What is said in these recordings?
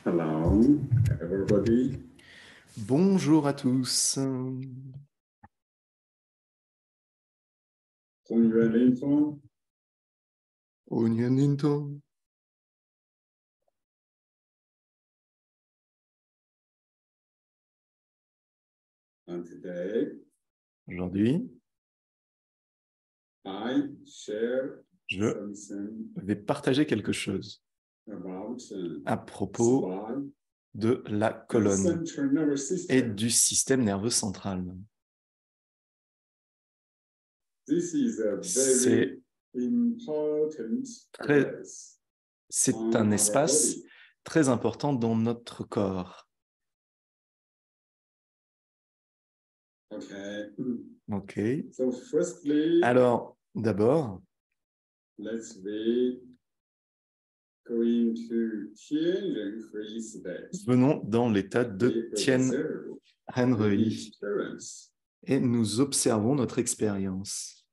Hello, everybody. Bonjour à tous. Onion Onyaninto. And today, Aujourd'hui, I share je something vais partager quelque chose about à propos spine de la and colonne central nervous et system. du système nerveux central. This is a very important place C'est on un our espace body. très important dans notre corps. Okay. Ok. So firstly, Alors, d'abord, let's be going to Tianren state. venons dans l'état de We Tien observe Ren the Rui experience. et nous observons notre expérience.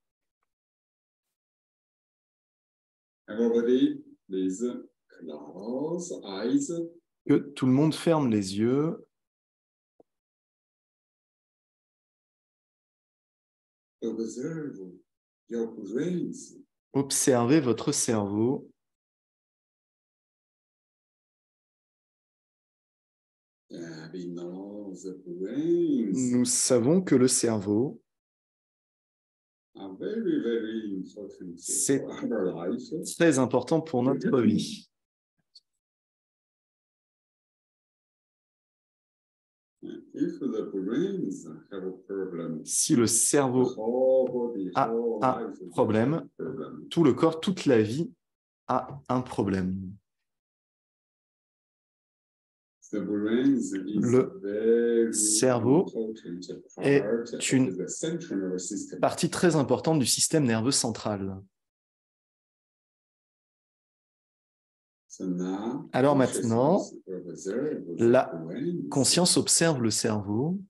Everybody, please close eyes. Que tout le monde ferme les yeux. Observe your brains. Observez votre cerveau. We know the brains Nous savons que le cerveau, are very, very important C'est for our life. très important pour notre vie. If the brains have a problem, Si le the cerveau whole body, a whole un life problème, has a problem. tout le corps, toute la vie a un problème. The brains is Le very cerveau important est part une of the central nervous system. Partie très importante du système nerveux central. So now, Alors maintenant, consciousness observe the la brains. conscience observe le cerveau.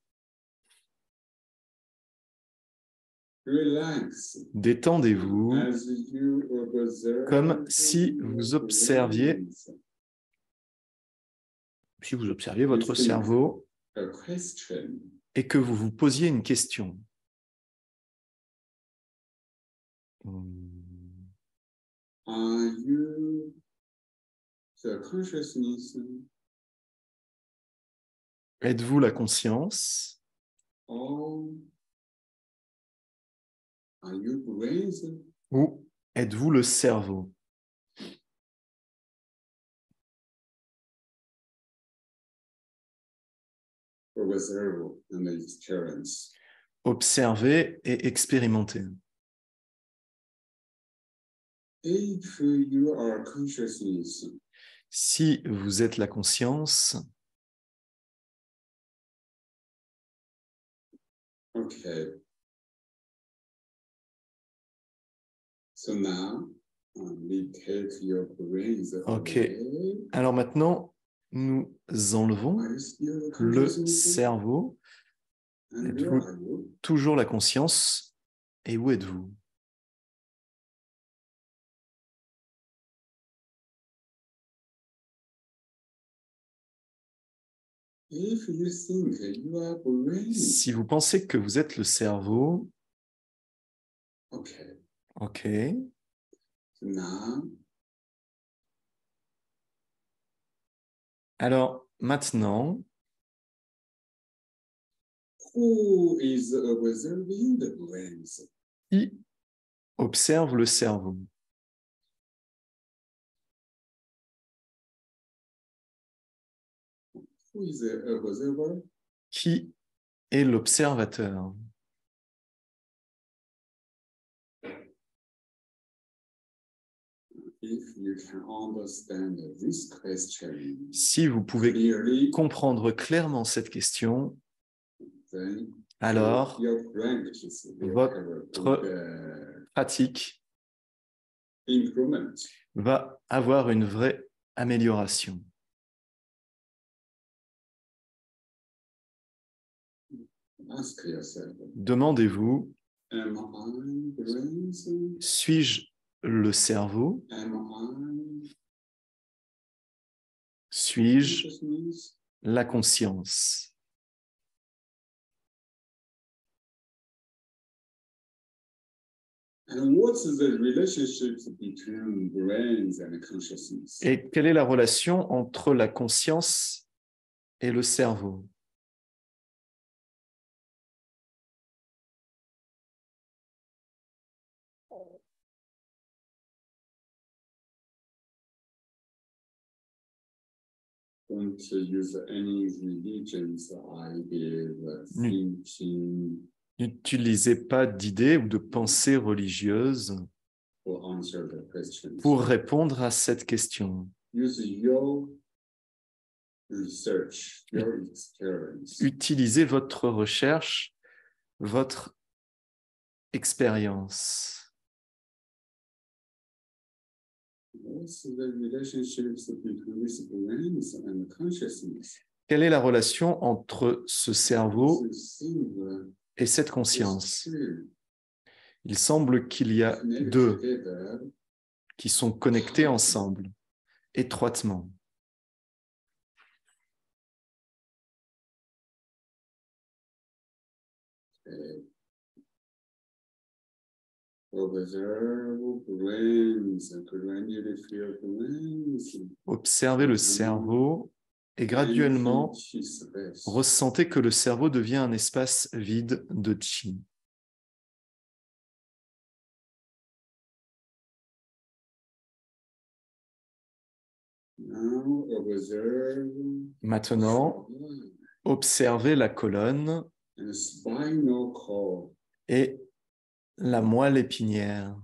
Relax Détendez-vous as you observe comme si vous observiez, votre cerveau a question. et que vous vous posiez une question. Are you the consciousness Êtes-vous la conscience or are you brains? ou êtes-vous le cerveau? Observe and experience. Observez et expérimentez. If you are consciousness, Si vous êtes la conscience, okay. So now we take your brains Ok. away. alors maintenant, nous enlevons Are you still le consciousness? cerveau. And Êtes-vous where are you? toujours la conscience? Et où êtes-vous? If you think you are brains, Si vous pensez que vous êtes le cerveau, okay. ok. So now Alors maintenant, who is observing the brains? qui observe le cerveau? Who is the observer? Qui est l'observateur? If you can understand this question Si vous pouvez clearly, comprendre clairement cette question, then alors your practice will votre have a good, pratique improvement. va avoir une vraie amélioration. Ask yourself, Demandez-vous, am I brains? suis-je le cerveau? Am I Suis-je consciousness? la conscience? And what's the relationships between brains and consciousness? Et quelle est la relation entre la conscience et le cerveau? Don't use any religions, ideas, thinking N'utilisez pas d'idées ou de pensées religieuses for answer the question. pour répondre à cette question. Use your research, your experience. Utilisez votre recherche, votre expérience. What's the relationships between these brains and consciousness? Quelle est la relation entre ce cerveau This thing, et cette is conscience? true. Il semble qu'il y a Connected deux together, qui sont connectés ensemble, étroitement. observe brains, gradually feel brains, Observez le cerveau et graduellement empty space. ressentez que le cerveau devient un espace vide de chi. Now observe Maintenant, observez la colonne and spinal cord. et la moelle épinière.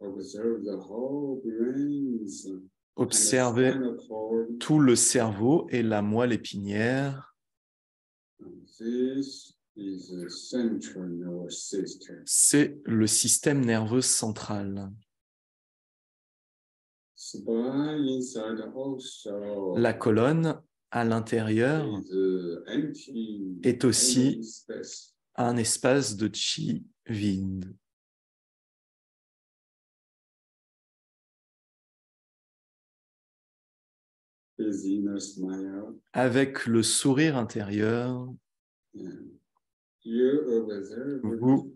Observe the whole brains and the Observez spinal cord. tout le cerveau et la moelle épinière. This is the central nervous system. C'est le système nerveux central. Spine inside also La colonne, à l'intérieur, is empty, est aussi empty space. un espace de chi vide. His inner smile. Avec le sourire intérieur, And you observe Vous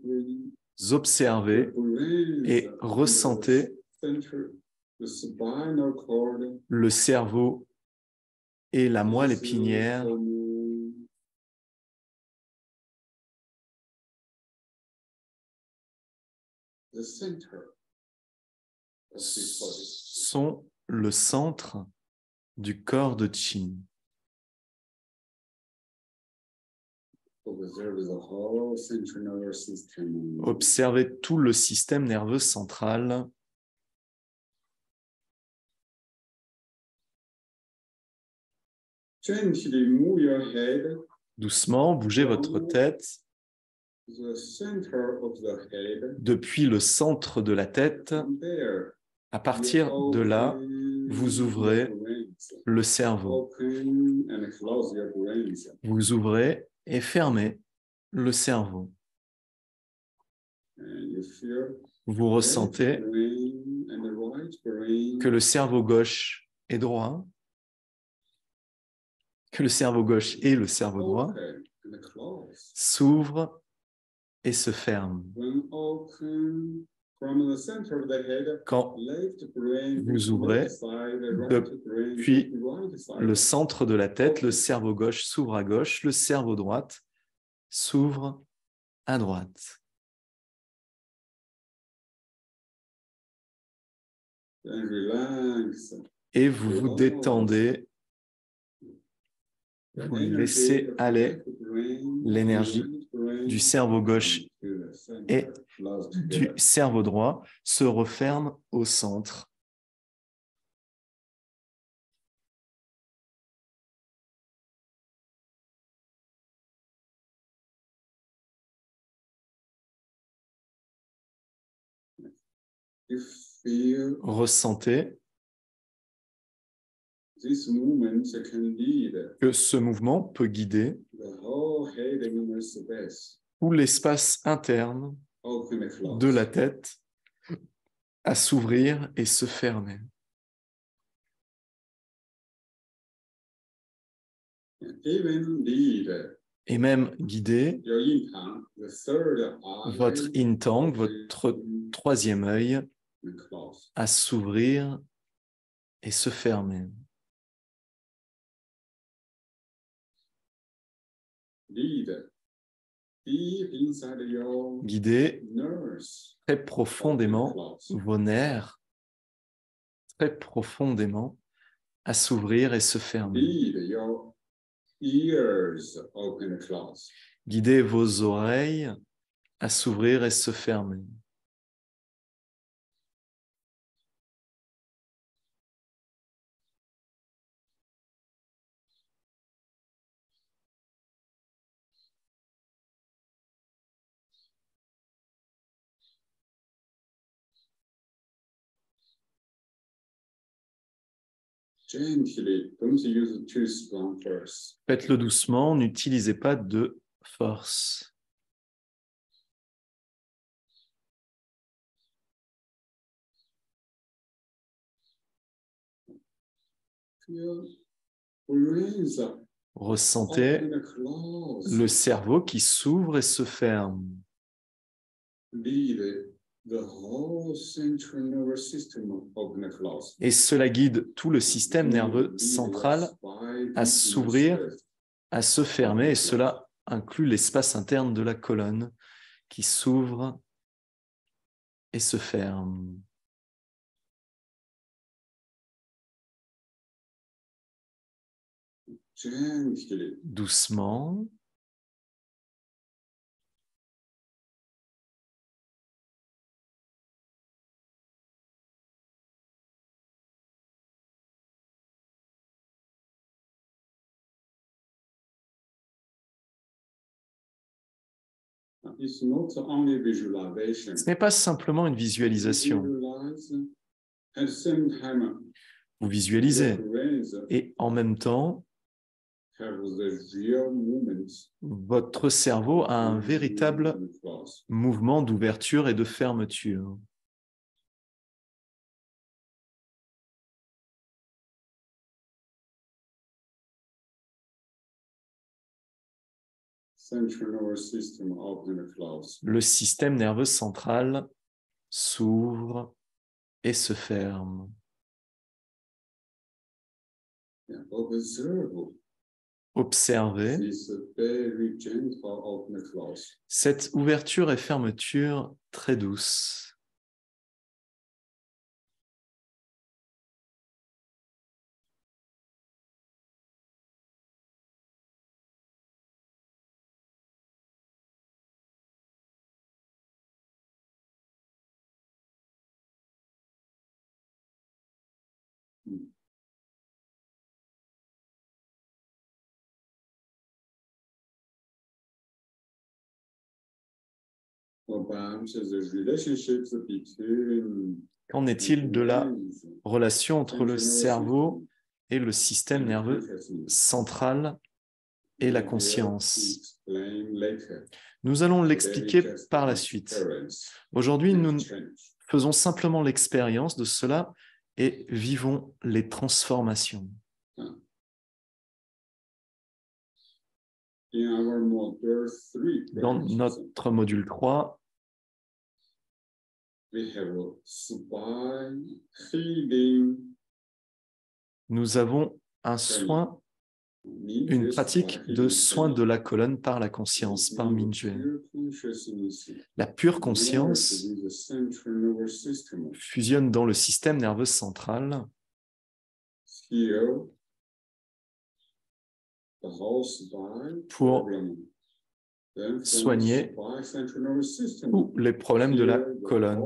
the observez brains et and ressentez the center, the spinal cord. le cerveau et la moelle This is épinière from the center of this body. sont le centre du corps de Qi. Observe the whole central nervous system. Observez tout le système nerveux central. Gently move your head Doucement, bougez votre tête to the center of the head. depuis le centre de la tête. From there, À partir de là, vous ouvrez le cerveau. Open and close your brains. Vous ouvrez et fermez le cerveau. And you feel Vous ressentez left brain and the right brain. que le cerveau gauche est droit, que le cerveau gauche et le cerveau droit Open and close. s'ouvrent et se ferment. When open from the center of the head, Quand left brain vous ouvrez left side, right brain depuis right side. le centre de la tête, le cerveau gauche s'ouvre à gauche, le cerveau droite s'ouvre à droite. Then relax. Et vous vous détendez, vous laissez aller l'énergie du cerveau gauche et du cerveau droit se referme au centre. You feel Ressentez this movement can lead que ce mouvement peut guider the whole head inner space. tout l'espace interne open and close. de la tête à s'ouvrir et se fermer. Even lead Et même guider your intang, the third eye, votre intang, votre troisième œil, and close. à s'ouvrir et se fermer. Lead deep inside your Guidez nerves. très profondément Close. vos nerfs, très profondément, à s'ouvrir et se fermer. Lead your ears open and close. Guidez vos oreilles à s'ouvrir et se fermer. Gently, don't use too strong first. Faites-le doucement, n'utilisez pas de force. Feel brains Ressentez open and close. le cerveau qui s'ouvre et se ferme. Lead the whole central nervous system open and close. Et cela guide tout le système nerveux central à s'ouvrir, à se fermer, et cela inclut l'espace interne de la colonne qui s'ouvre et se ferme. Gently. Doucement, It's not only visualization. ce n'est pas simplement une visualisation. Visualize, at the same time, Vous visualisez your brains et en même temps, have the real movement. votre cerveau a un véritable Open and close. mouvement d'ouverture et de fermeture. Central nervous system open and close. Le système nerveux central s'ouvre et se ferme. Yeah. Observe Observez this very gentle open and close. cette ouverture et fermeture très douce. About the relationships between Qu'en est-il de la brains, relation entre le central nervous cerveau system, et le système and nerveux consciousness? central et la We will conscience? explain later. Nous allons Today, l'expliquer just par la the suite. experience Aujourd'hui, and nous change. faisons simplement l'expérience de cela et vivons les transformations. In our module 3, Dans notre module 3, we have a spine healing, nous avons un soin, une pratique de soin de la colonne par la conscience, par Mingyue. La pure conscience fusionne dans le système nerveux central pour soigner tous les problèmes de la colonne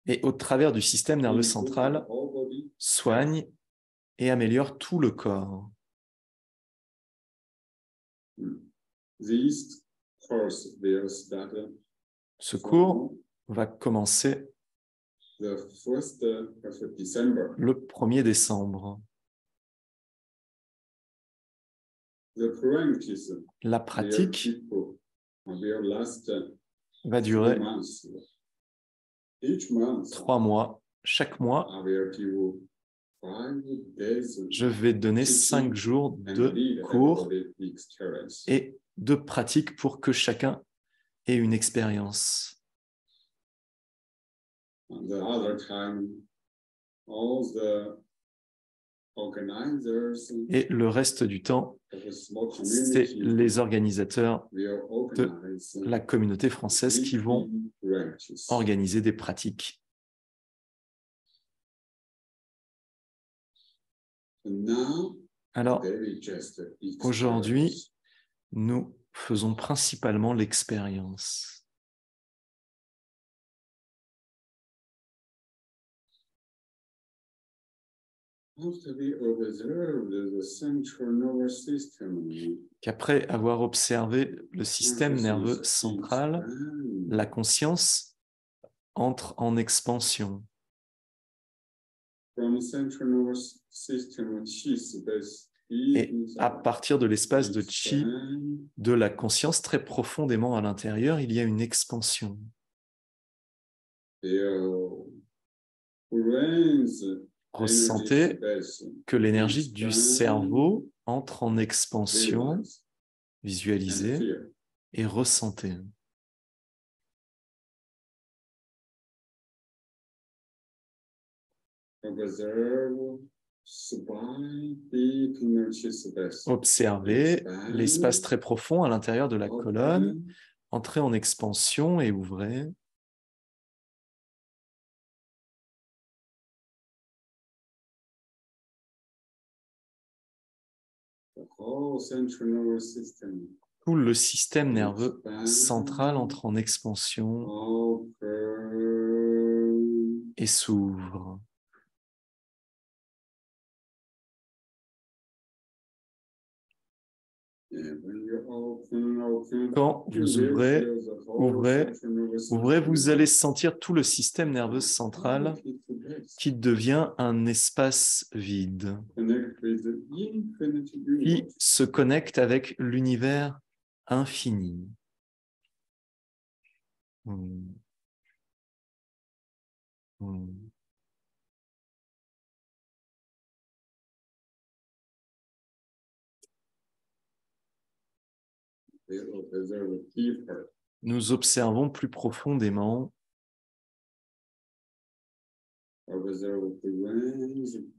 et au travers du système nerveux central soigne et améliore tout le corps. Ce cours va commencer le 1er décembre. La pratique will last va 3 durer months. Each month, 3 mois. Chaque mois, I will give 5 days je vais donner 5 jours and de lead cours everybody experience. et de pratique pour que chacun ait une expérience. And the other time, all the organizers Et le reste du temps, of the small c'est community les organisateurs will organize la communauté française qui vont branches. organiser des pratiques. And now, Alors, they will just experience. aujourd'hui, nous faisons principalement l'expérience. After we observe the central nervous system, Qu'après avoir observé le système nerveux central, la conscience entre en expansion. from central nervous system, chi space Et à partir de l'espace de chi, de la conscience très profondément à l'intérieur, il y a une expansion. Ressentez que l'énergie du cerveau entre en expansion, visualisez et ressentez. Observez l'espace très profond à l'intérieur de la colonne, entrez en expansion et ouvrez. Tout le système nerveux central entre en expansion et s'ouvre. Quand vous ouvrez, vous allez sentir tout le système nerveux central qui devient un espace vide, qui se connecte avec l'univers infini. Nous observons plus profondément.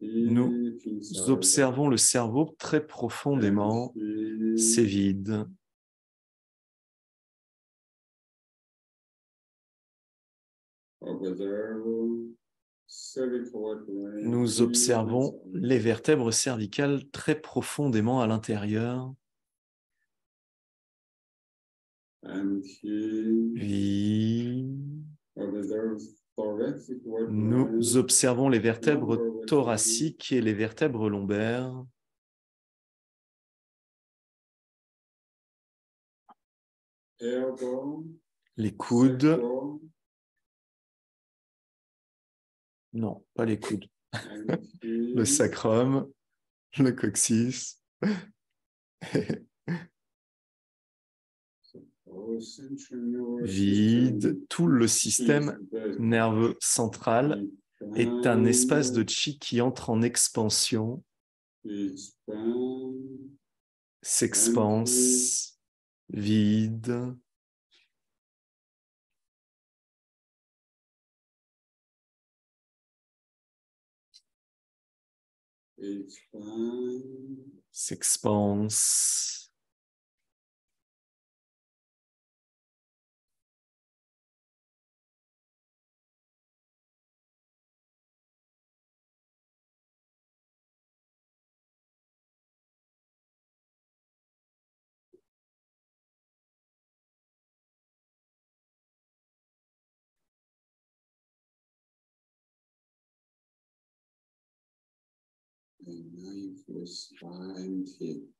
Nous observons le cerveau très profondément. C'est vide. Nous observons les vertèbres cervicales très profondément à l'intérieur. Vide. Nous observons les vertèbres thoraciques et les vertèbres lombaires. Les coudes. Non, pas les coudes. Le sacrum, le coccyx. Vide. Tout le système nerveux central est un espace de chi qui entre en expansion, s'expanse, vide. S'expanse.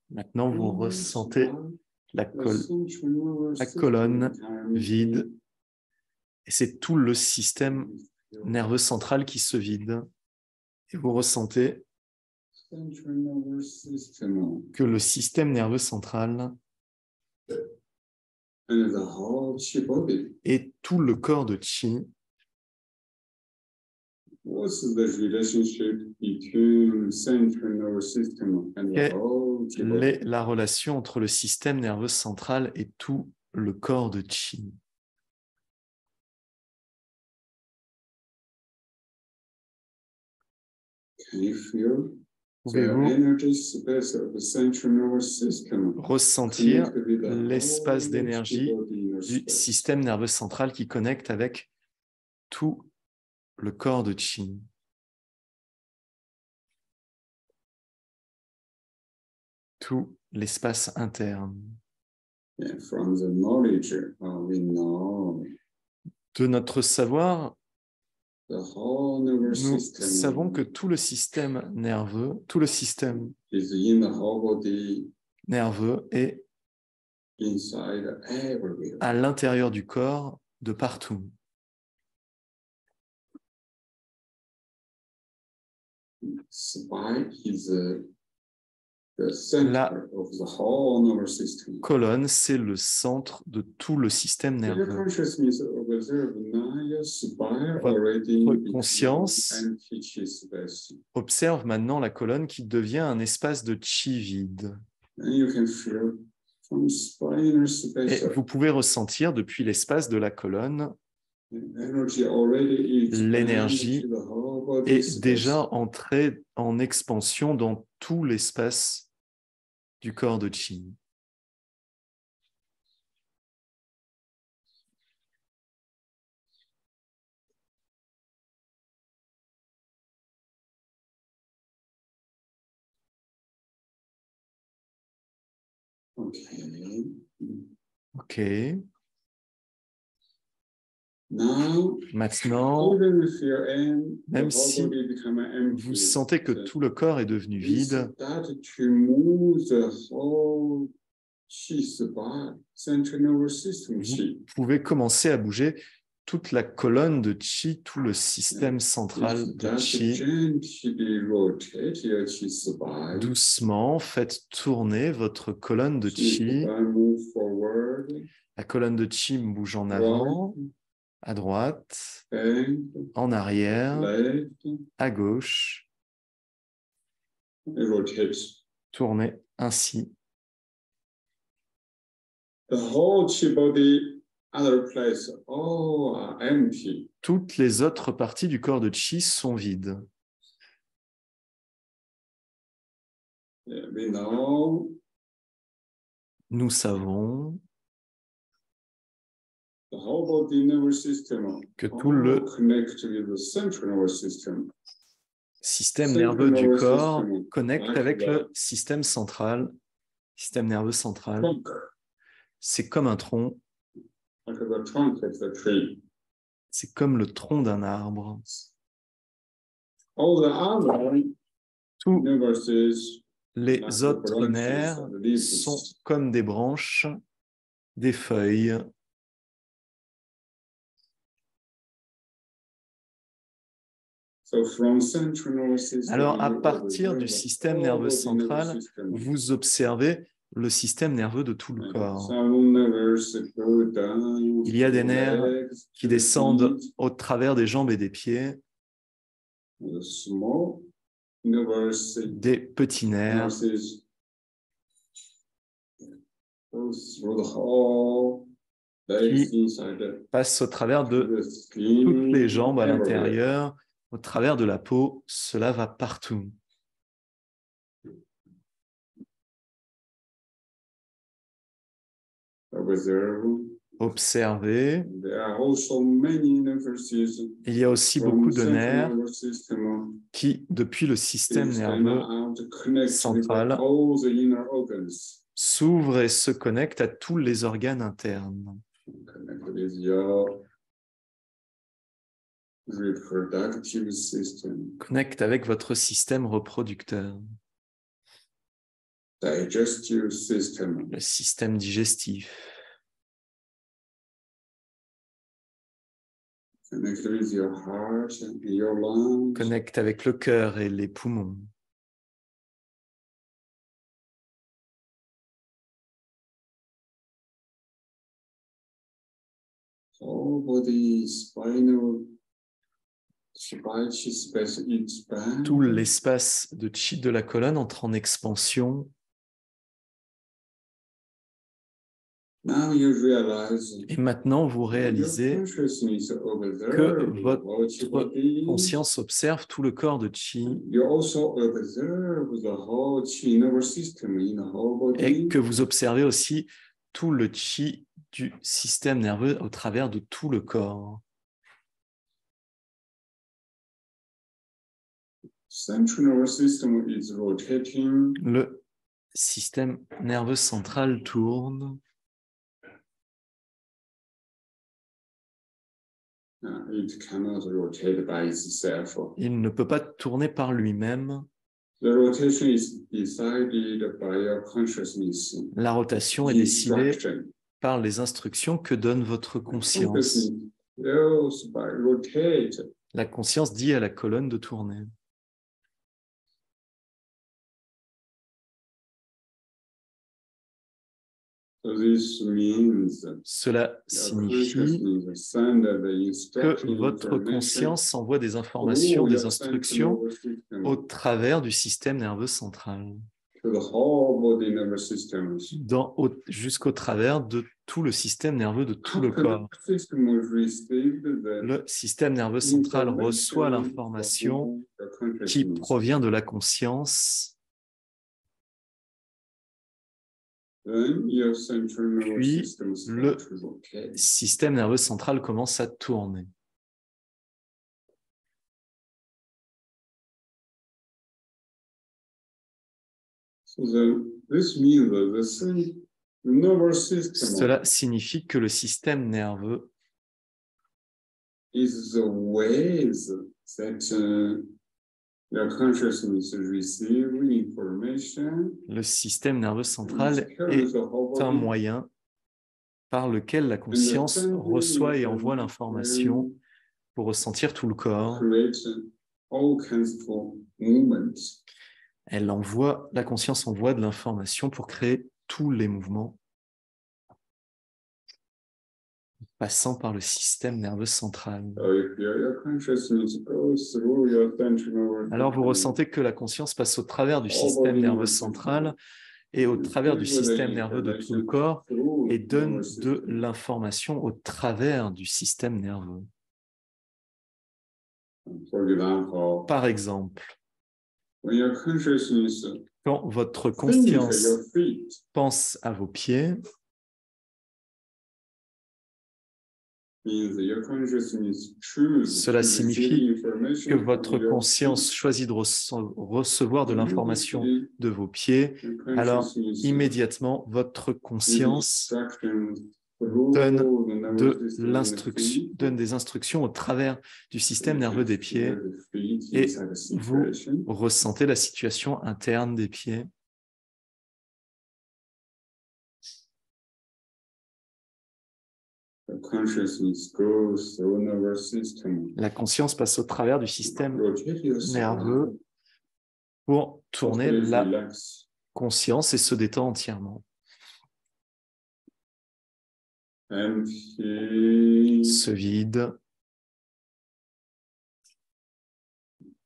Maintenant, vous ressentez la colonne vide. Et c'est tout le système nerveux central qui se vide. Et vous ressentez que le système nerveux central and the whole chi body. et tout le corps de Qi. What's the relationship between central nervous system and the Quelle whole chi body? est la relation entre le système nerveux central et tout le corps de Qi? Can you feel the Pouvez-vous energy space of the central nervous system ressentir connected with the l'espace whole d'énergie chi body inner du space? système nerveux central qui connecte avec tout le corps de Qi? Tout l'espace interne. Yeah, from the knowledge we know De notre savoir, the whole nervous nous system savons que tout le système nerveux, tout le système is in the whole body, nerveux est inside, everywhere. à l'intérieur du corps, de partout. Spine is the center La of the whole nervous system. colonne, c'est le centre de tout le système Your nerveux. consciousness observe now your spine Votre already become conscience empty chi space. Observe maintenant la colonne qui devient un espace de Qi vide. And you can feel from spine inner space, Et vous pouvez ressentir depuis l'espace de la colonne energy already expanded l'énergie to the whole body est space. déjà entrée en expansion dans tout l'espace du corps de Qi. Okay. Ok. Now, Maintenant, even if you're in, the même whole si body become empty. vous sentez que tout le corps est devenu We vide, start to move the whole chi supply, central nervous system chi. vous pouvez commencer à bouger toute la colonne de Qi, tout le système central de Start Qi. gently rotate your chi supply. Doucement, faites tourner votre colonne de Chi Qi. supply move forward, La colonne de Qi bouge en avant, right, à droite, bend, en arrière, left, à gauche. and rotate. Tournez ainsi. The whole chi body, other place, all are empty. Toutes les autres parties du corps de Qi sont vides. Yeah, we know Nous savons the whole body nervous system que tout le connect with the central nervous system. système nerveux du corps connecte avec le système central, système nerveux central. Trunk, C'est comme un tronc, like the trunk of the tree. c'est comme le tronc d'un arbre. All the other Tous nervous les autres nerfs sont comme des branches, des feuilles. so from central nervous system. Alors, à you partir du observe système all nerveux body central, nervous system. vous observez le système nerveux de tout le corps. Some nerves go down Il y a to des the nerfs legs, qui to the descendent feet. au travers des jambes et des pieds, The small nerves des petits nerfs goes through the whole legs inside passent au travers de the skin, toutes les jambes à everywhere. l'intérieur, au travers de la peau, cela va partout. Observe. Observez. There are also many nerves Il y a aussi from beaucoup de central nerfs nervous system qui, depuis le système extend nerveux out, connect central, with all the inner organs. s'ouvrent et se connectent à tous les organes internes. Connect with your reproductive system, Connectent avec votre système reproducteur, digestive system, le système digestif. connect with your heart and your lungs, Connectent avec le cœur et les poumons. whole body, spinal, chi space expand. Tout l'espace de chi de la colonne entre en expansion. Now you realize Et maintenant, vous your réalisez consciousness observe que the whole chi votre body. conscience observe tout le corps de chi You also observe the whole chi nervous system in the whole et body. que vous observez aussi tout le chi du système nerveux au travers de tout le corps. Central nervous system is rotating. Le système nerveux central tourne. It cannot rotate by itself. Il ne peut pas tourner par lui-même. The rotation is decided by your consciousness. La rotation est décidée Instruction. par les instructions que donne votre conscience. Consciousness by rotate. La conscience dit à la colonne de tourner. So this means Cela signifie que votre conscience envoie des informations, des instructions au travers du système nerveux central, jusqu'au travers de tout le système nerveux de tout le corps. Le système nerveux central reçoit l'information qui provient de la conscience. Puis, le système nerveux central commence à tourner. Cela signifie que le système nerveux is the ways that your consciousness receive information. Le système nerveux central est un moyen par lequel la conscience reçoit et envoie l'information pour ressentir tout le corps. La conscience envoie de l'information pour créer tous les mouvements passant par le système nerveux central. Alors vous ressentez que la conscience passe au travers du système nerveux central et au travers du système nerveux de tout le corps et donne de l'information au travers du système nerveux. Par exemple, quand votre conscience pense à vos pieds, cela signifie que votre conscience choisit de recevoir de l'information de vos pieds. Alors, immédiatement, votre conscience donne des instructions au travers du système nerveux des pieds et vous ressentez la situation interne des pieds. La conscience passe au travers du système nerveux pour tourner la conscience et se détend entièrement. Se vide.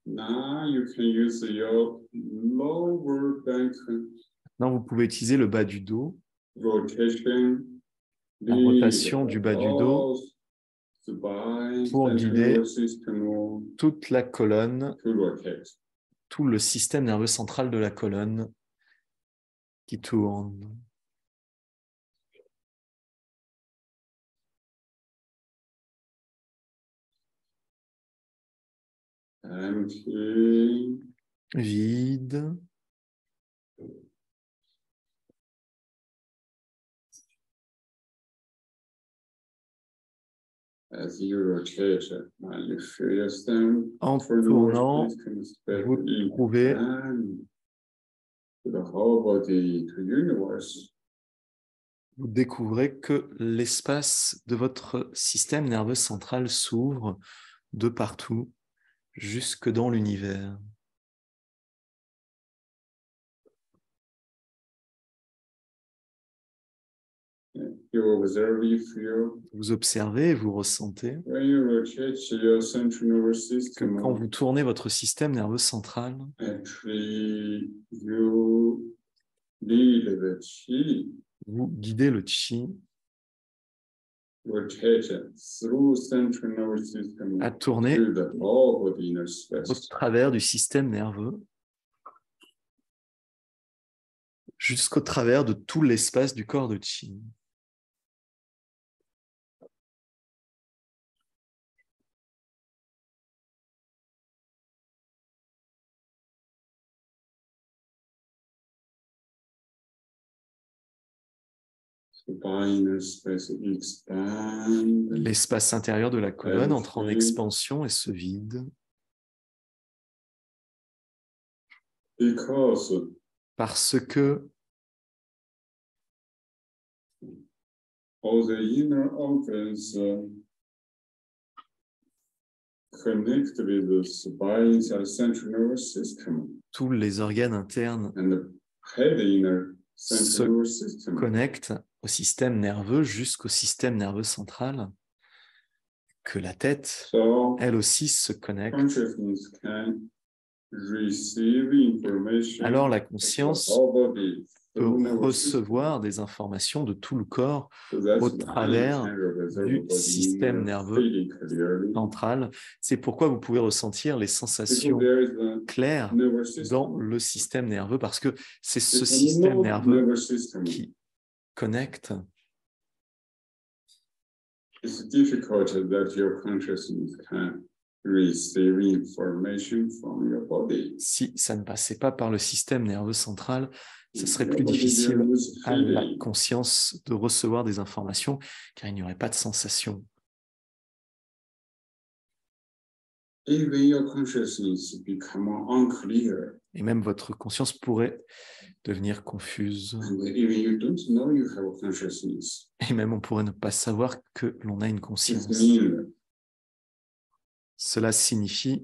Maintenant, vous pouvez utiliser le bas du dos. La rotation du bas du dos pour guider toute la colonne, tout le système nerveux central de la colonne qui tourne. Vide. En tournant, vous trouvez vous découvrez que l'espace de votre système nerveux central s'ouvre de partout, jusque dans l'univers. You observe, you feel. Vous observez et vous ressentez When you rotate your central nervous que system, quand vous tournez votre système nerveux central, actually you lead the chi vous guidez le chi rotation through central nervous system à tourner to the whole of the inner au space. travers du système nerveux jusqu'au travers de tout l'espace du corps de chi. The inner space expand. L'espace intérieur de la colonne entre en expansion et se vide Because parce que all the inner organs connect with the spine central nervous system tous les organes internes and the head inner Se central nervous system. connectent au système nerveux jusqu'au système nerveux central, que la tête, So elle aussi, se connecte. consciousness can receive information Alors la of the conscience whole body peut through nervous system. recevoir des informations de tout le corps So that's au why you travers can observe du the body système inner nerveux feeling clearly. central. C'est pourquoi vous pouvez ressentir les Because sensations there is a claires nervous system. dans le système nerveux, parce que c'est ce It's a système node nerveux nervous system. qui connecte. It's difficult that your consciousness can receive information from your body. Si ça ne passait pas par le système nerveux central, ce serait Your plus body difficile there is à la feeling. conscience de recevoir des informations, car il n'y aurait pas de sensation. Even your consciousness become unclear, Et même votre conscience pourrait devenir confuse. and even you don't know you have a consciousness. Et même on pourrait ne pas savoir que l'on a une It conscience. means Cela signifie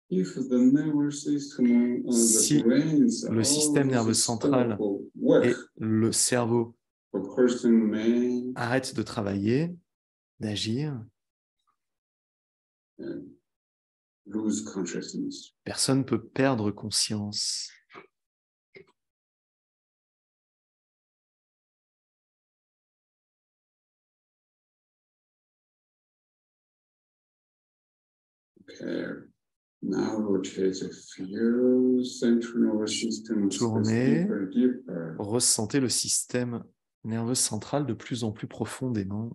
if the nervous system, Si the brains, le all système this nerveux stuff central work, et le cerveau a person may arrêtent de travailler, d'agir, lose consciousness. personne ne peut perdre conscience. Okay. Now rotate a few central nervous systems Tournez. deeper, deeper. Ressentez le système nerveux central de plus en plus profondément.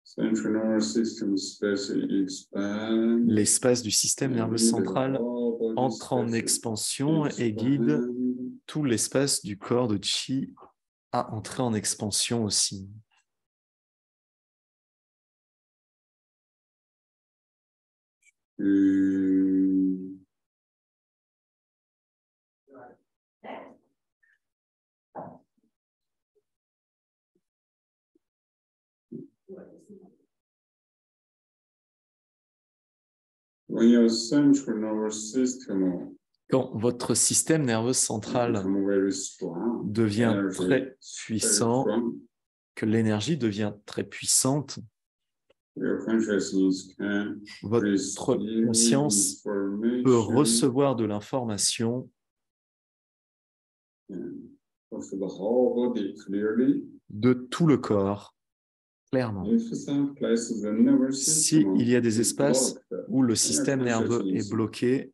Central nervous system space expand. L'espace du système nerveux central entre en expansion et guide tout l'espace du corps de Chi à entrer en expansion aussi. When your central nervous system Quand votre système nerveux central become very strong, devient energy très very puissant, strong, que l'énergie devient très puissante, your consciousness can votre receive conscience peut information recevoir de l'information of the whole body clearly. de tout le corps, clairement. If some places the nervous system S'il y a des is espaces blocked, où le système nerveux est bloqué,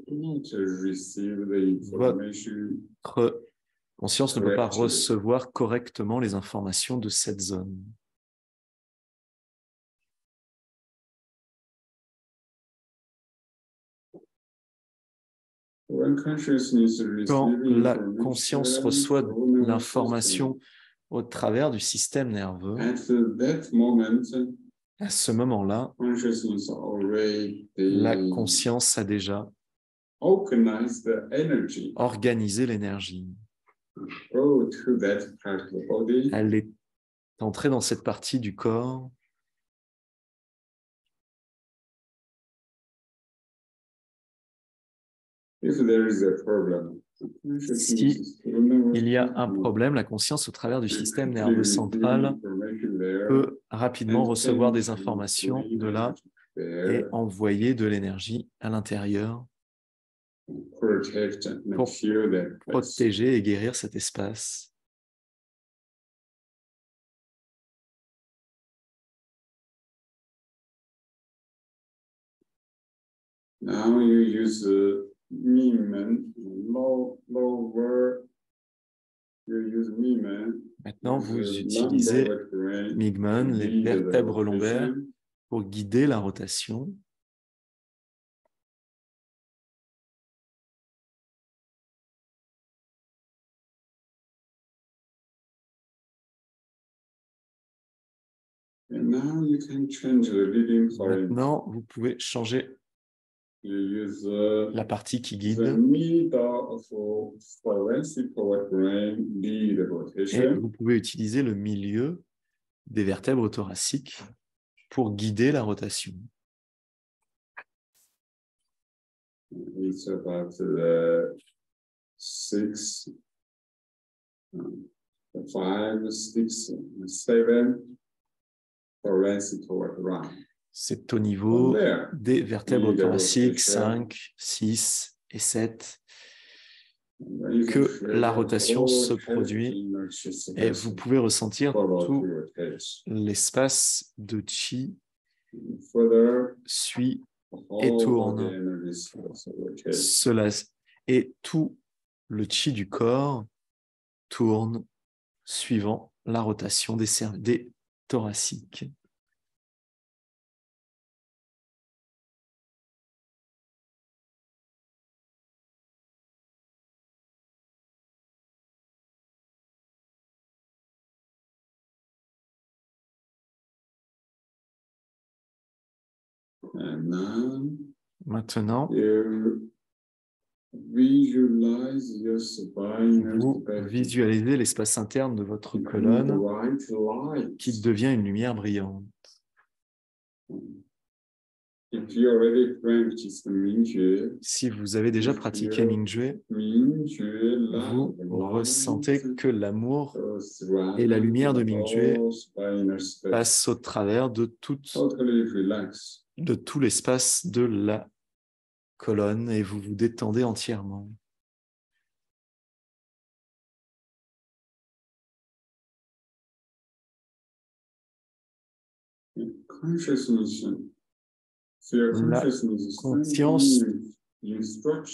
you need to receive the information. votre conscience ne peut pas Correctly. recevoir correctement les informations de cette zone. When consciousness Quand receives la information conscience reçoit from nervous l'information au travers du système nerveux, system, at that moment, à ce moment-là, consciousness already la conscience a déjà organized the energy organisé l'énergie. go to that part of the body Elle est entrée dans cette partie du corps If there is a problem, Si il y a un problème, la conscience au travers du système nerveux central peut rapidement recevoir des informations de là et envoyer de l'énergie à l'intérieur pour protéger et guérir cet espace. Now you use Mingmen, lower. You use Mingmen. Maintenant, vous utilisez Mingmen, les vertèbres lombaires, pour guider la rotation. And now you can change the leading point. Maintenant, vous pouvez changer You use la partie qui guide the middle of thoracic brain lead et rotation. vous pouvez utiliser le milieu des vertèbres thoraciques pour guider la rotation. It's about 6, 5, 6, 7 thoracic brain. C'est au niveau des vertèbres thoraciques 5, 6 et 7 que la rotation se produit et vous pouvez ressentir tout l'espace de chi suit et tourne. Cela, et tout le chi du corps tourne suivant la rotation des thoraciques. Maintenant, vous visualisez l'espace interne de votre colonne qui devient une lumière brillante. Si vous avez déjà pratiqué Mingzhui, vous ressentez que l'amour et la lumière de Mingzhui passent au travers de tout l'espace de la colonne et vous vous détendez entièrement. La conscience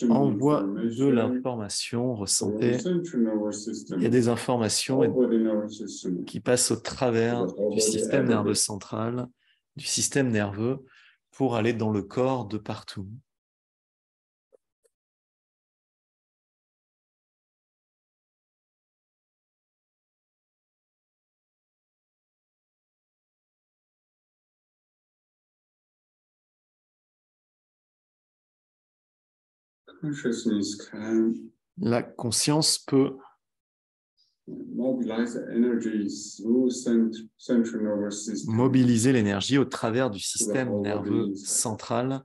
envoie de l'information, ressentez. Il y a des informations qui passent au travers du système nerveux central, du système nerveux, pour aller dans le corps de partout. La conscience peut mobiliser l'énergie au travers du système nerveux central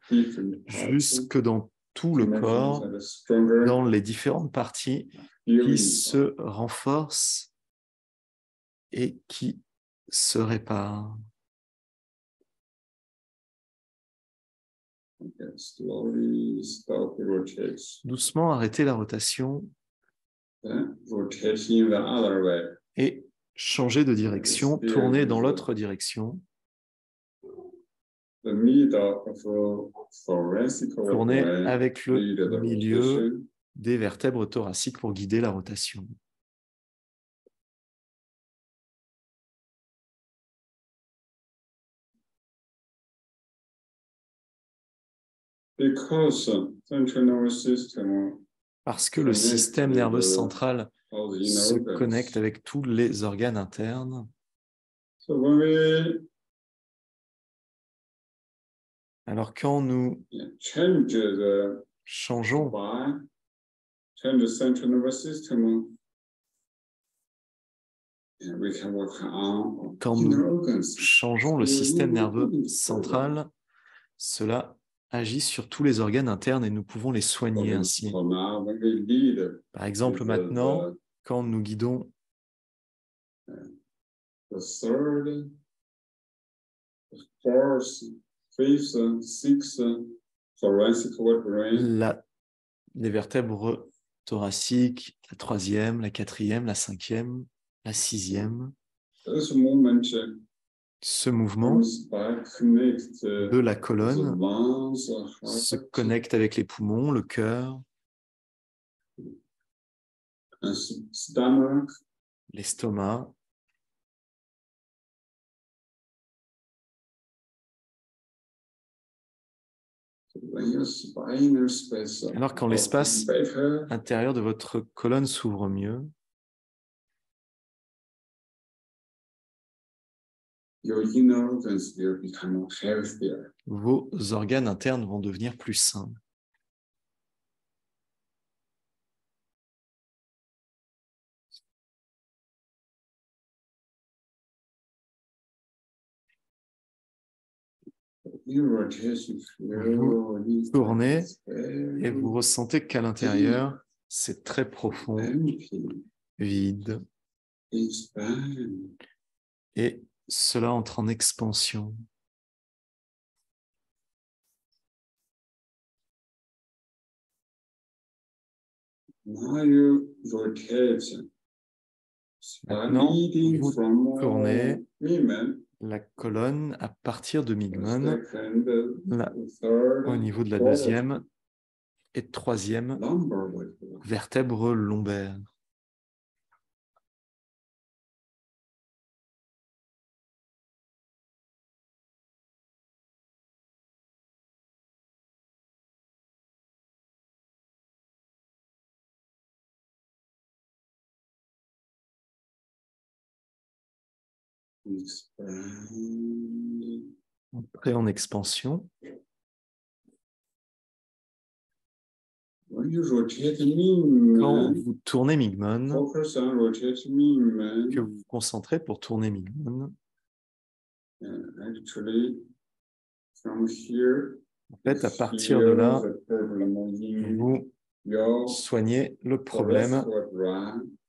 jusque dans tout le corps, dans les différentes parties qui se renforcent et qui se réparent. Doucement, arrêtez la rotation et changez de direction, tournez dans l'autre direction. Tournez avec le milieu des vertèbres thoraciques pour guider la rotation. Parce que le système nerveux central se connecte avec tous les organes internes. Alors quand nous changeons le système nerveux central, cela agit sur tous les organes internes et nous pouvons les soigner ainsi. Par exemple, maintenant, quand nous guidons the third, fourth, fifth, sixth, thoracic vertebrae, les vertèbres thoraciques, la troisième, la quatrième, la cinquième, la sixième, ce mouvement de la colonne se connecte avec les poumons, le cœur, l'estomac, alors quand l'espace intérieur de votre colonne s'ouvre mieux, vos organes internes vont devenir plus sains. Vous tournez et vous ressentez qu'à l'intérieur, c'est très profond, vide, et cela entre en expansion. Maintenant, vous tournez la colonne à partir de Migmon, là, au niveau de la deuxième et troisième vertèbre lombaire. Entrée en expansion. Quand vous tournez Migmon, que vous vous concentrez pour tourner Migmon, en fait, à partir de là, vous soignez le problème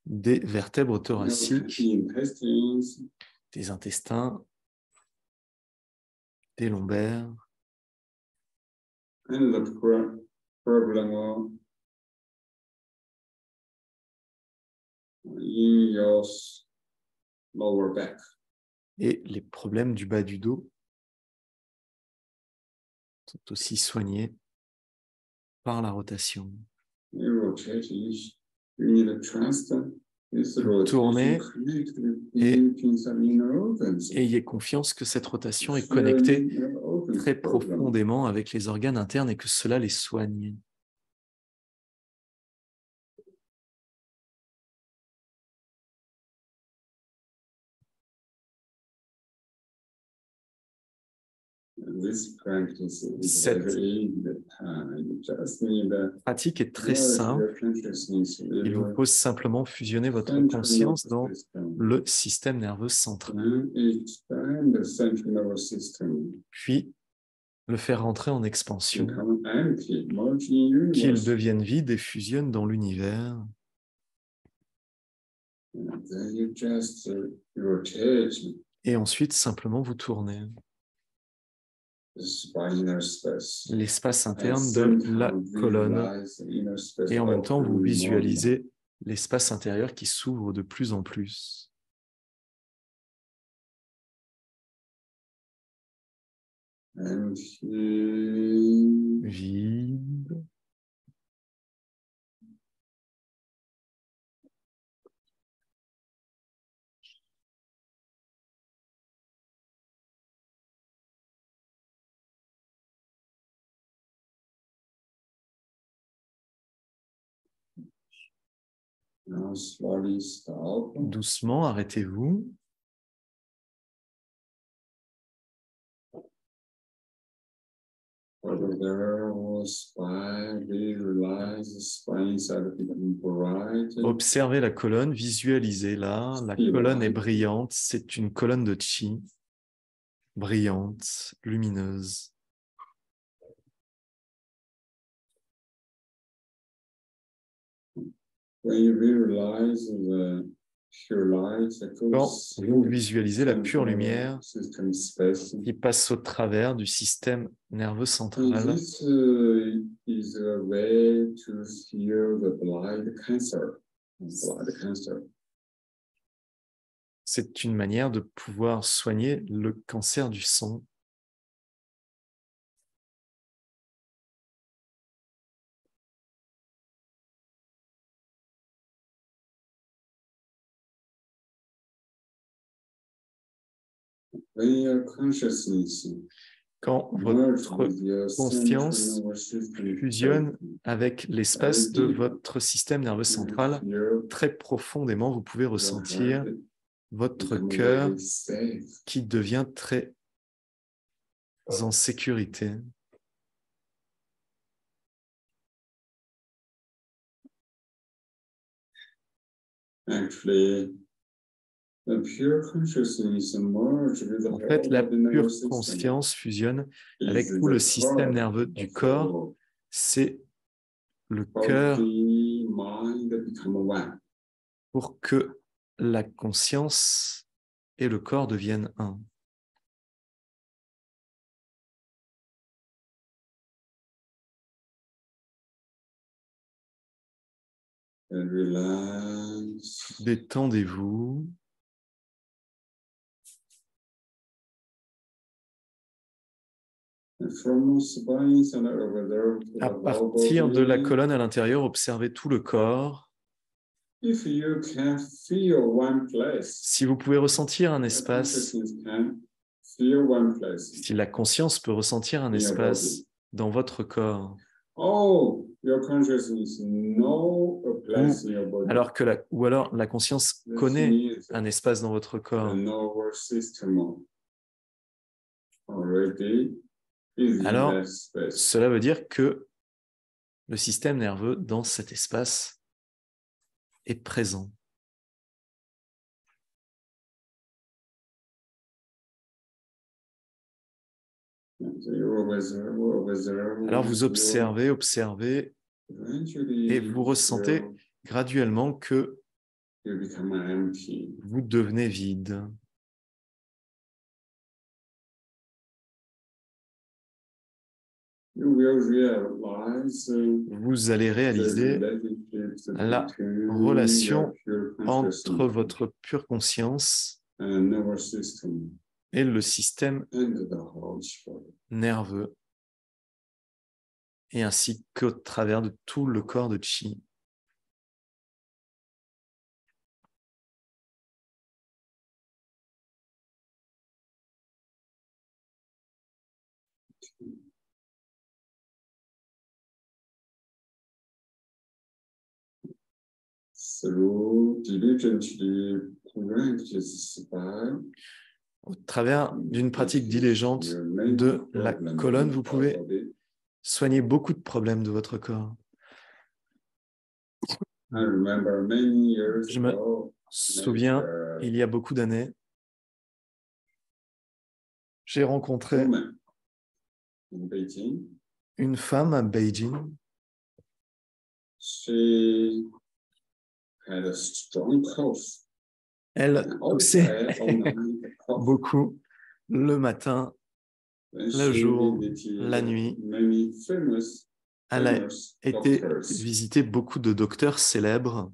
des vertèbres thoraciques, des intestins, des lombaires, et les problèmes du bas du dos sont aussi soignés par la rotation. Tournez et ayez confiance que cette rotation est connectée très profondément avec les organes internes et que cela les soigne. Cette pratique est très simple. Il vous faut simplement fusionner votre conscience dans le système nerveux central, puis le faire rentrer en expansion, qu'il devienne vide et fusionne dans l'univers. Et ensuite, simplement vous tournez. L'espace interne de la colonne, et en même temps vous visualisez l'espace intérieur qui s'ouvre de plus en plus. Vide. Doucement, arrêtez-vous. Observez la colonne, visualisez-la. La colonne est brillante, c'est une colonne de chi, brillante, lumineuse. when you visualize the pure light that Quand goes vous through visualisez la pure lumière system space, qui passe au travers du système nerveux and central, this is a way to heal the blood cancer. Blood cancer. c'est une manière de pouvoir soigner le cancer du sang. When your consciousness Quand merges votre with your conscience central nervous system, fusionne avec l'espace de votre système nerveux central, you très profondément, vous pouvez feel your ressentir heart votre become cœur very safe. qui devient très en sécurité. Actually, the pure consciousness merges with the En fait, la whole of the nervous pure system. conscience fusionne avec Is tout le the système core nerveux du of corps. the C'est le cœur body, mind become one. pour que la conscience et le corps deviennent un. And relax. Détendez-vous. And from spine center over there to À the whole partir de la body. colonne à l'intérieur, observez tout le corps. If you can feel one place, Si vous pouvez ressentir un the espace, consciousness can feel one place. si la conscience peut ressentir un In your espace body. dans votre corps, Oh, your consciousness know a place in your body. ou alors la conscience This connaît means un espace dans votre the corps, nervous system already is in alors that space. cela veut dire que le système nerveux dans cet espace est présent. So you observe, Alors vous observez, et vous ressentez graduellement que you become empty. vous devenez vide. You will realize Vous allez réaliser la relation entre votre pure conscience nervous system et le système and the whole body. nerveux, et ainsi qu'au travers de tout le corps de Chi. Through diligently practice spine, Au travers d'une pratique diligente de la colonne, vous pouvez soigner beaucoup de problèmes de votre corps. I remember many years Je me ago, souviens, il y a beaucoup d'années, j'ai rencontré woman in Beijing. une femme à Beijing. She had a strong cough. Elle toussait beaucoup le matin, le jour, la nuit. Elle a été visiter beaucoup de docteurs célèbres.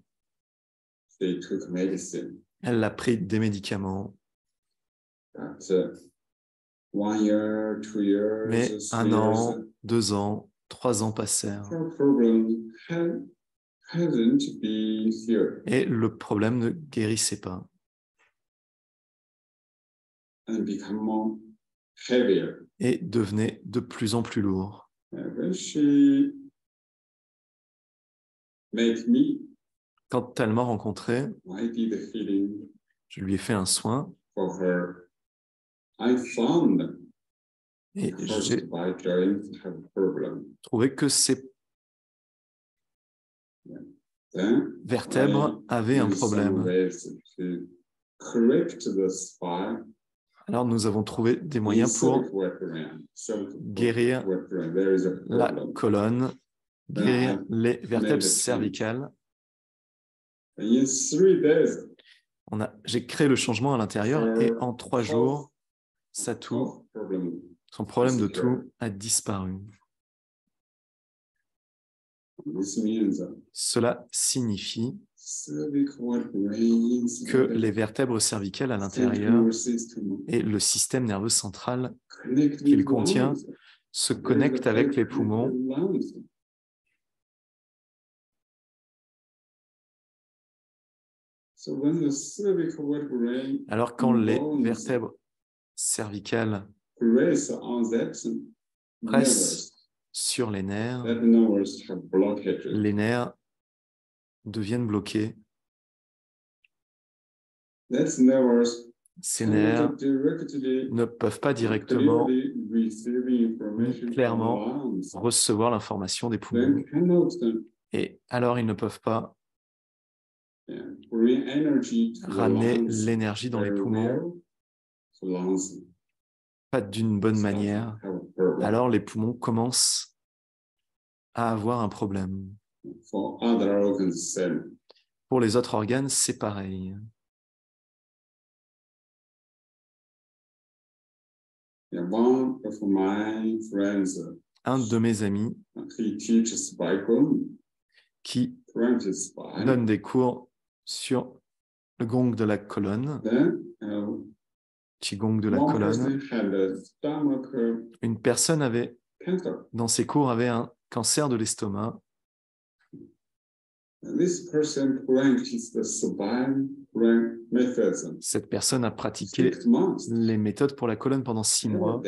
Elle a pris des médicaments. Mais 1 an, 2 ans, 3 ans passèrent. Et le problème ne guérissait pas. Et devenait de plus en plus lourd. Quand elle m'a rencontré, je lui ai fait un soin et j'ai trouvé que ses vertèbres avaient un problème. Alors nous avons trouvé des moyens pour guérir la colonne, guérir les vertèbres cervicales. In 3 days, J'ai créé le changement à l'intérieur et en 3 jours, Satou, son problème de tout a disparu. Cela signifie que les vertèbres cervicales à l'intérieur et le système nerveux central qu'il contient se connectent avec les poumons alors quand les vertèbres cervicales pressent sur les nerfs deviennent bloqués. Ces nerfs ne peuvent pas directement ni clairement recevoir l'information des poumons. Et alors, ils ne peuvent pas ramener l'énergie dans les poumons, pas d'une bonne manière. Alors, les poumons commencent à avoir un problème. Pour les autres organes, c'est pareil. Un de mes amis qui donne des cours sur le gong de la colonne, Qigong de la colonne. Une personne dans ses cours avait un cancer de l'estomac. Cette personne a pratiqué les méthodes pour la colonne pendant 6 mois.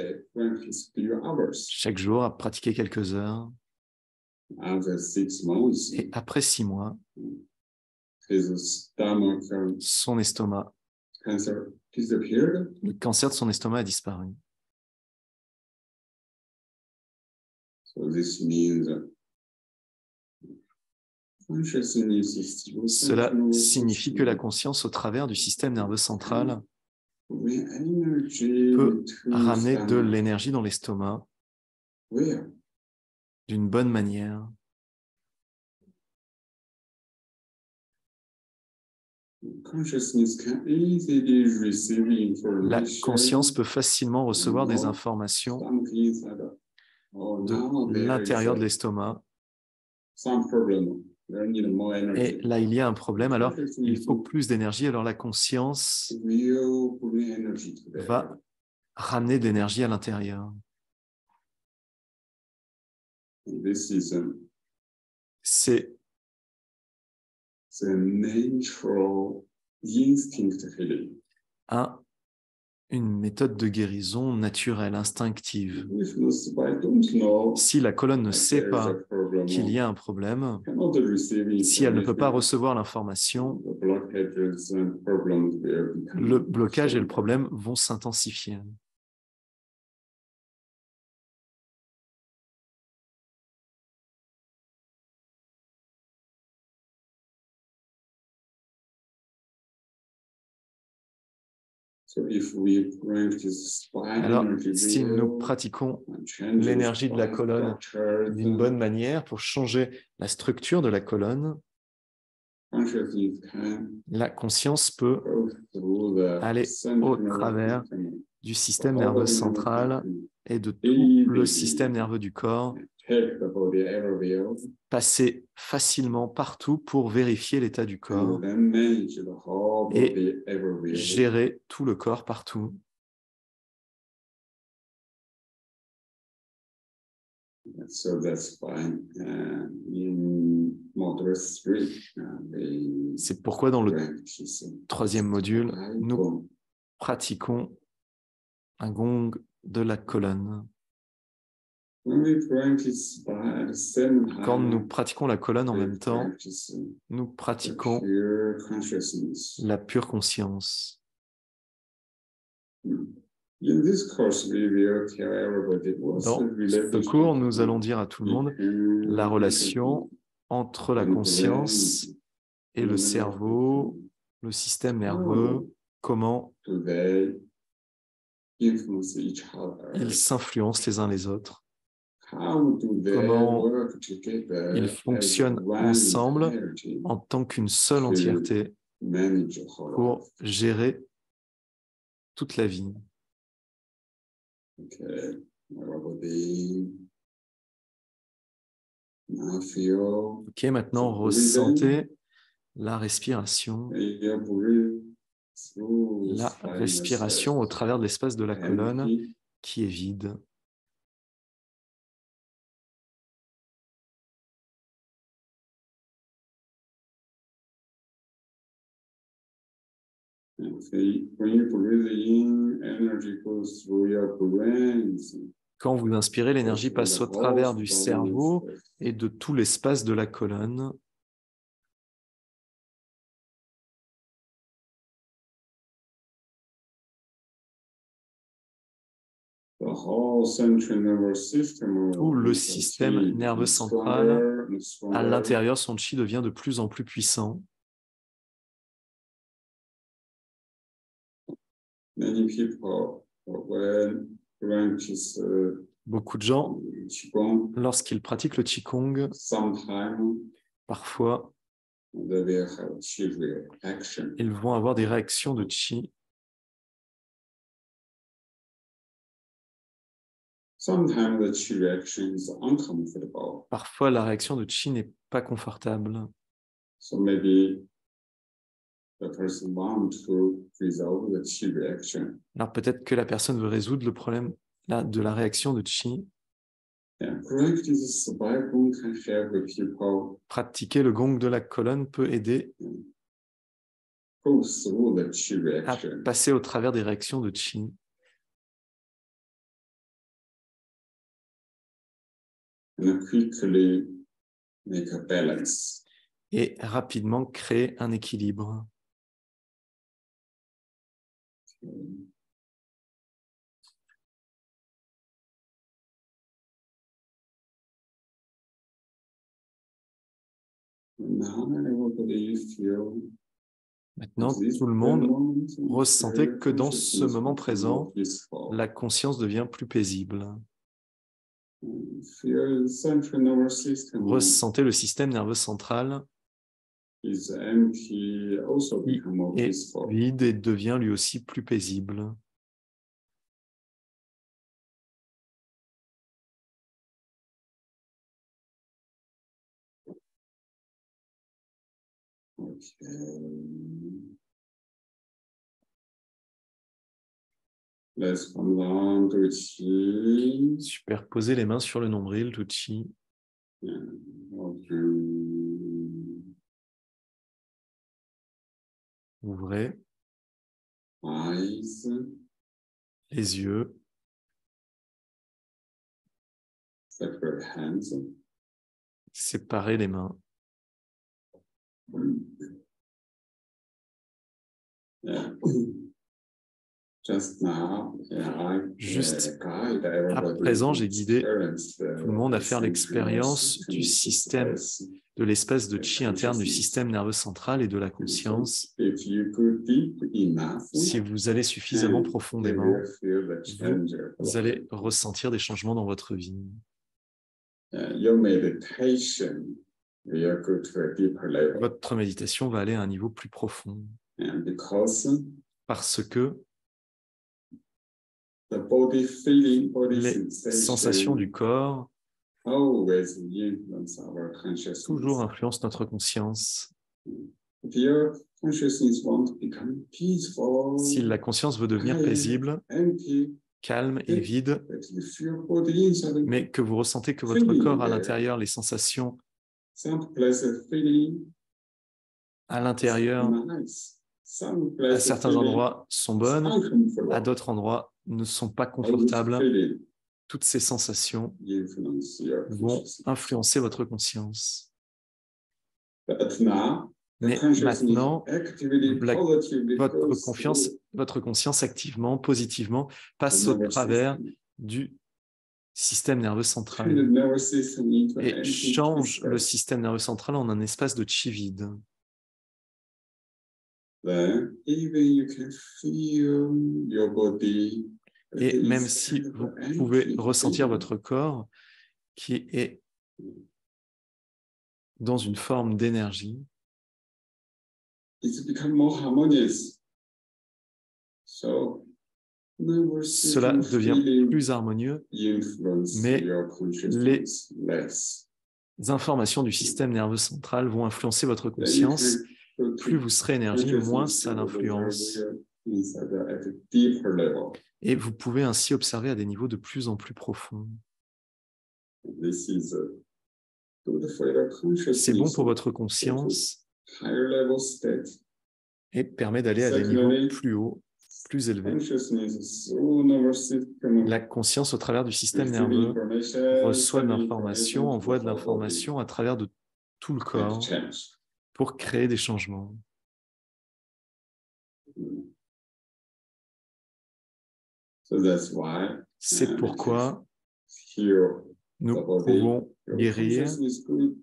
Chaque jour, a pratiqué quelques heures. Et après 6 mois, son estomac, le cancer de son estomac a disparu. Cela signifie que la conscience, au travers du système nerveux central, peut ramener de l'énergie dans l'estomac d'une bonne manière. La conscience peut facilement recevoir des informations de l'intérieur de l'estomac. Et là, il y a un problème. Alors, il faut plus d'énergie. Alors, la conscience va ramener de l'énergie à l'intérieur. C'est une méthode de guérison naturelle, instinctive. Si la colonne ne sait pas qu'il y a un problème, si elle ne peut pas recevoir l'information, le blocage et le problème vont s'intensifier. Alors, si nous pratiquons l'énergie de la colonne d'une bonne manière pour changer la structure de la colonne, la conscience peut aller au travers du système nerveux central et de tout le système nerveux du corps, passer facilement partout pour vérifier l'état du corps et gérer tout le corps partout. C'est pourquoi dans le 3e module, nous pratiquons un gong de la colonne. Quand nous pratiquons la colonne en même temps, nous pratiquons la pure conscience. Dans ce cours, nous allons dire à tout le monde la relation entre la conscience et le cerveau, le système nerveux, comment ils s'influencent les uns les autres. comment ils fonctionnent ensemble en tant qu'une seule entièreté pour gérer toute la vie. Ok, maintenant ressentez la respiration. La respiration au travers de l'espace de la colonne qui est vide. Quand vous inspirez, l'énergie passe au travers du cerveau et de tout l'espace de la colonne. Tout le système nerveux central, à l'intérieur, son chi devient de plus en plus puissant. Beaucoup de gens, lorsqu'ils pratiquent le Qigong, parfois, ils vont avoir des réactions de Qi. Parfois, la réaction de Qi n'est pas confortable. Alors peut-être que la personne veut résoudre le problème de la réaction de Qi. Pratiquer le gong de la colonne peut aider à passer au travers des réactions de Qi. Et rapidement créer un équilibre. Maintenant, tout le monde ressentait que dans ce moment présent, la conscience devient plus paisible. Ressentez le système nerveux central qui est vide et devient lui aussi plus paisible. Superposez les mains sur le nombril, tout chi. Ouvrez les yeux. Séparez les mains. Juste à présent, j'ai guidé tout le monde à faire l'expérience du système, de l'espace de chi interne du système nerveux central et de la conscience. Si vous allez suffisamment profondément, vous allez ressentir des changements dans votre vie. Votre méditation va aller à un niveau plus profond. Parce que les sensations du corps toujours influencent notre conscience. Si la conscience veut devenir paisible, calme et vide, mais que vous ressentez que votre corps à l'intérieur, les sensations à l'intérieur, à certains endroits sont bonnes, à d'autres endroits ne sont pas confortables. Toutes ces sensations vont influencer votre conscience. Mais maintenant, votre conscience activement, positivement, passe au travers du système nerveux central et change le système nerveux central en un espace de chi vide. Et même si vous pouvez ressentir votre corps, qui est dans une forme d'énergie, it's become more harmonious. So, cela devient plus harmonieux, mais les informations du système nerveux central vont influencer votre conscience. Plus vous serez énergie, moins ça l'influence. Et vous pouvez ainsi observer à des niveaux de plus en plus profonds. C'est bon pour votre conscience et permet d'aller à des niveaux plus hauts, plus élevés. La conscience, au travers du système nerveux, reçoit de l'information, envoie de l'information à travers de tout le corps pour créer des changements. C'est pourquoi nous pouvons guérir,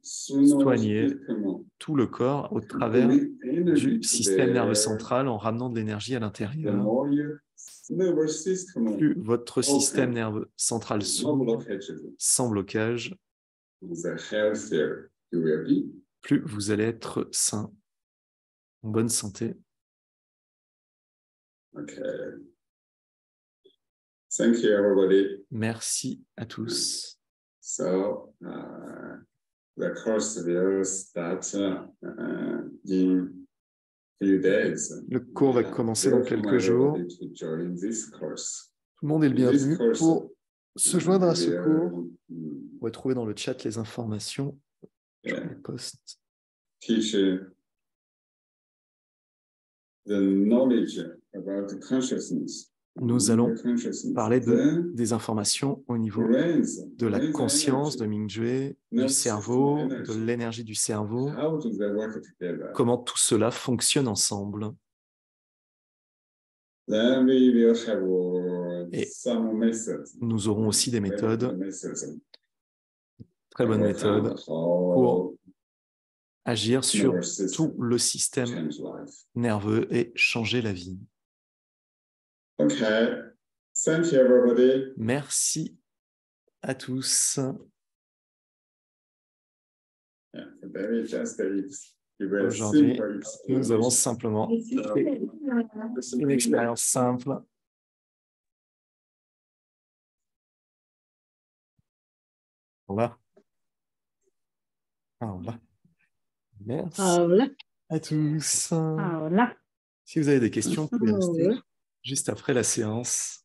soigner tout le corps au travers du système nerveux central en ramenant de l'énergie à l'intérieur. Plus votre système nerveux central s'ouvre sans blocage, plus vous allez être sain, en bonne santé. Thank you, everybody. Merci à tous. So, the course will start in few days. Le cours va commencer dans quelques jours. Tout le monde est le bienvenu pour se joindre à ce cours. Vous pouvez trouver dans le chat les informations. Je les poste. Teach the knowledge about consciousness. Nous allons parler des informations au niveau de la conscience, de Mingjue, du cerveau, de l'énergie du cerveau, comment tout cela fonctionne ensemble. Et nous aurons aussi des méthodes, très bonnes méthodes, pour agir sur tout le système nerveux et changer la vie. Okay. Thank you, everybody. Merci à tous. Aujourd'hui, nous avons simplement fait une expérience simple. Au revoir. Au revoir. Merci à tous. Si vous avez des questions, vous pouvez rester juste après la séance.